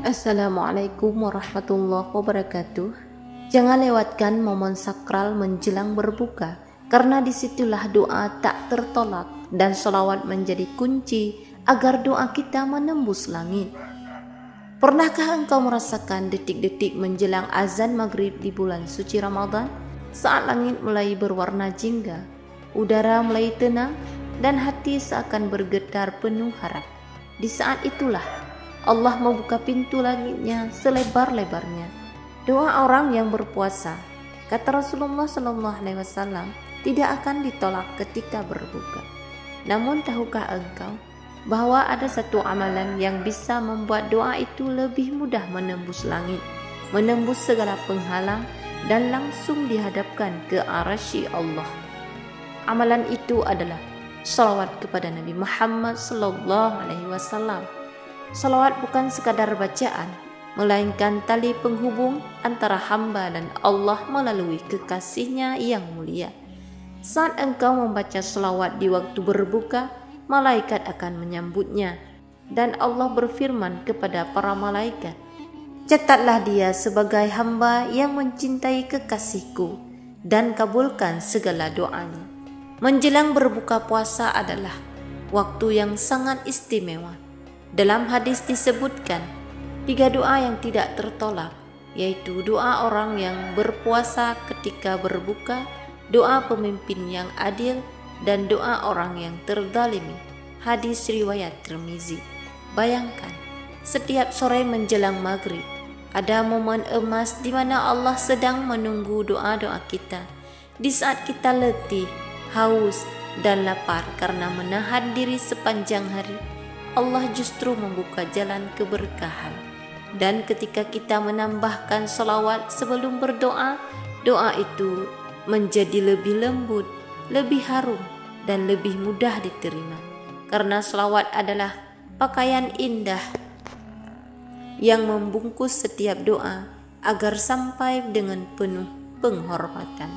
Assalamualaikum warahmatullahi wabarakatuh. Jangan lewatkan momen sakral menjelang berbuka, karena disitulah doa tak tertolak dan sholawat menjadi kunci agar doa kita menembus langit. Pernahkah engkau merasakan detik-detik menjelang azan maghrib di bulan suci Ramadan, saat langit mulai berwarna jingga, udara mulai tenang, dan hati seakan bergetar penuh harap? Di saat itulah Allah membuka pintu langitnya selebar-lebarnya. Doa orang yang berpuasa, kata Rasulullah SAW, tidak akan ditolak ketika berbuka. Namun tahukah engkau bahwa ada satu amalan yang bisa membuat doa itu lebih mudah menembus langit, menembus segala penghalang, dan langsung dihadapkan ke arasy Allah. Amalan itu adalah shalawat kepada Nabi Muhammad SAW. Salawat bukan sekadar bacaan, melainkan tali penghubung antara hamba dan Allah melalui kekasihnya yang mulia. Saat engkau membaca salawat di waktu berbuka, malaikat akan menyambutnya, dan Allah berfirman kepada para malaikat, "Catatlah dia sebagai hamba yang mencintai kekasihku, dan kabulkan segala doanya." Menjelang berbuka puasa adalah waktu yang sangat istimewa. Dalam hadis disebutkan 3 doa yang tidak tertolak, yaitu doa orang yang berpuasa ketika berbuka, doa pemimpin yang adil, dan doa orang yang terzalimi. Hadis riwayat Tirmizi. Bayangkan, setiap sore menjelang maghrib, ada momen emas di mana Allah sedang menunggu doa-doa kita. Di saat kita letih, haus, dan lapar karena menahan diri sepanjang hari, Allah justru membuka jalan keberkahan. Dan ketika kita menambahkan salawat sebelum berdoa, doa itu menjadi lebih lembut, lebih harum, dan lebih mudah diterima. Karena salawat adalah pakaian indah yang membungkus setiap doa agar sampai dengan penuh penghormatan.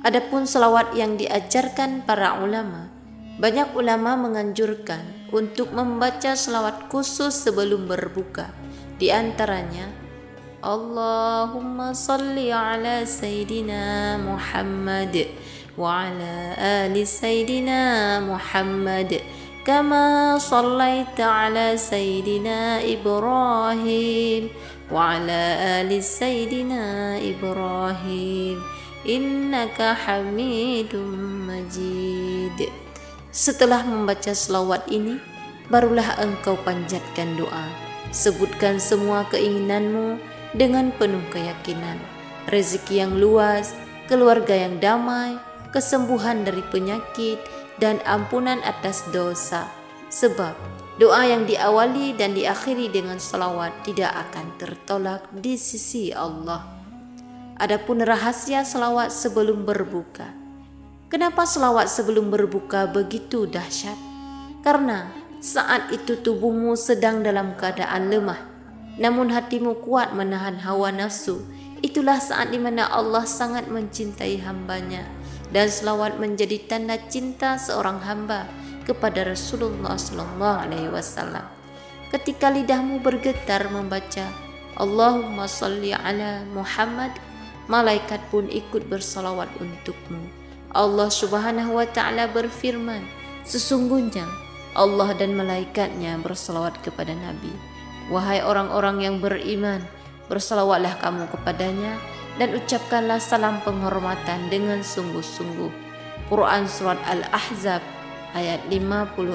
Adapun salawat yang diajarkan para ulama, banyak ulama menganjurkan untuk membaca selawat khusus sebelum berbuka. Di antaranya, Allahumma salli ala Sayyidina Muhammad wa ala ali Sayyidina Muhammad kama sallaita ala Sayyidina Ibrahim wa ala ali Sayyidina Ibrahim innaka hamidum majid. Setelah membaca selawat ini, barulah engkau panjatkan doa. Sebutkan semua keinginanmu dengan penuh keyakinan. Rezeki yang luas, keluarga yang damai, kesembuhan dari penyakit, dan ampunan atas dosa. Sebab doa yang diawali dan diakhiri dengan selawat tidak akan tertolak di sisi Allah. Adapun rahasia selawat sebelum berbuka. Kenapa selawat sebelum berbuka begitu dahsyat? Karena saat itu tubuhmu sedang dalam keadaan lemah, namun hatimu kuat menahan hawa nafsu. Itulah saat di mana Allah sangat mencintai hambanya, dan selawat menjadi tanda cinta seorang hamba kepada Rasulullah SAW. Ketika lidahmu bergetar membaca Allahumma salli ala Muhammad, malaikat pun ikut bersalawat untukmu. Allah Subhanahu wa Ta'ala berfirman, sesungguhnya Allah dan malaikatnya bersalawat kepada Nabi. Wahai orang-orang yang beriman, bersalawatlah kamu kepadanya dan ucapkanlah salam penghormatan dengan sungguh-sungguh. Quran Surat Al-Ahzab ayat 56.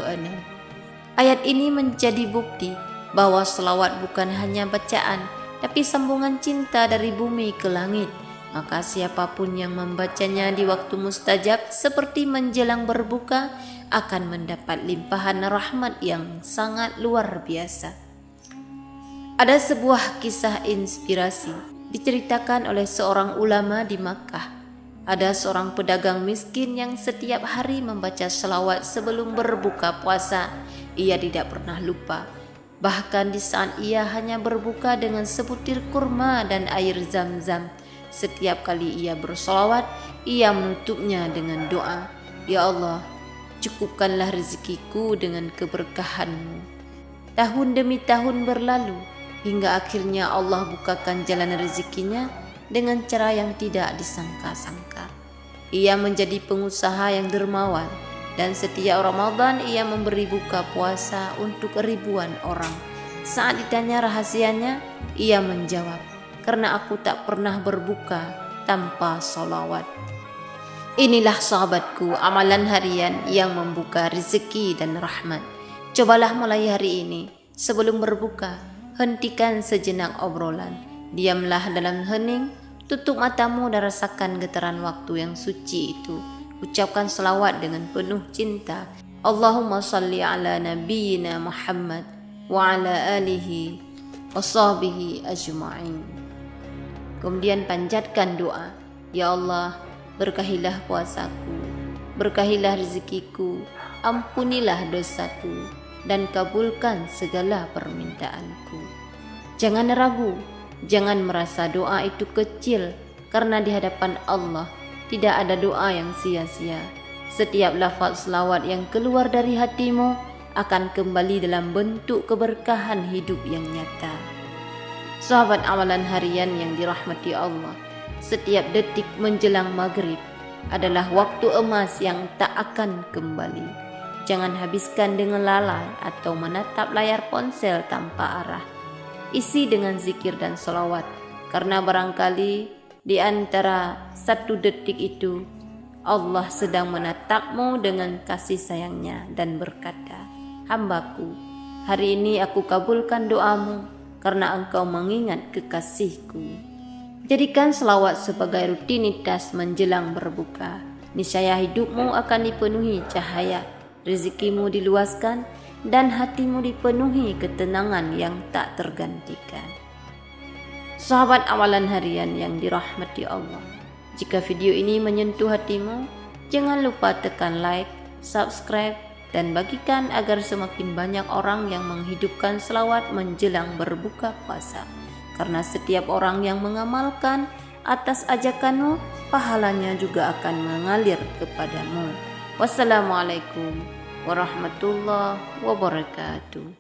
Ayat ini menjadi bukti bahwa salawat bukan hanya bacaan, tapi sambungan cinta dari bumi ke langit. Maka siapapun yang membacanya di waktu mustajab seperti menjelang berbuka akan mendapat limpahan rahmat yang sangat luar biasa. Ada sebuah kisah inspirasi diceritakan oleh seorang ulama di Makkah. Ada seorang pedagang miskin yang setiap hari membaca selawat sebelum berbuka puasa. Ia tidak pernah lupa. Bahkan di saat ia hanya berbuka dengan sebutir kurma dan air zam-zam, setiap kali ia bersolawat, ia menutupnya dengan doa, "Ya Allah, cukupkanlah rezekiku dengan keberkahan-Mu." Tahun demi tahun berlalu, hingga akhirnya Allah bukakan jalan rezekinya dengan cara yang tidak disangka-sangka. Ia menjadi pengusaha yang dermawan, dan setiap Ramadan ia memberi buka puasa untuk ribuan orang. Saat ditanya rahasianya, ia menjawab, "Karena aku tak pernah berbuka tanpa sholawat." Inilah sahabatku, amalan harian yang membuka rezeki dan rahmat. Cobalah mulai hari ini, sebelum berbuka, hentikan sejenak obrolan. Diamlah dalam hening, tutup matamu dan rasakan getaran waktu yang suci itu. Ucapkan selawat dengan penuh cinta. Allahumma salli ala nabiyyina Muhammad wa ala alihi wa sahbihi ajma'in. Kemudian panjatkan doa, "Ya Allah, berkahilah puasaku, berkahilah rezekiku, ampunilah dosaku, dan kabulkan segala permintaanku." Jangan ragu, jangan merasa doa itu kecil, karena di hadapan Allah tidak ada doa yang sia-sia. Setiap lafaz selawat yang keluar dari hatimu akan kembali dalam bentuk keberkahan hidup yang nyata. Sahabat amalan harian yang dirahmati Allah, setiap detik menjelang maghrib adalah waktu emas yang tak akan kembali. Jangan habiskan dengan lalai atau menatap layar ponsel tanpa arah. Isi dengan zikir dan selawat, karena barangkali di antara satu detik itu Allah sedang menatapmu dengan kasih sayangnya dan berkata, "Hambaku, hari ini aku kabulkan doamu karena engkau mengingat kekasihku." Jadikan selawat sebagai rutinitas menjelang berbuka. Niscaya hidupmu akan dipenuhi cahaya, rezekimu diluaskan, dan hatimu dipenuhi ketenangan yang tak tergantikan. Sahabat amalan harian yang dirahmati Allah, jika video ini menyentuh hatimu, jangan lupa tekan like, subscribe, dan bagikan agar semakin banyak orang yang menghidupkan selawat menjelang berbuka puasa. Karena setiap orang yang mengamalkan atas ajakanmu, pahalanya juga akan mengalir kepadamu. Wassalamualaikum warahmatullahi wabarakatuh.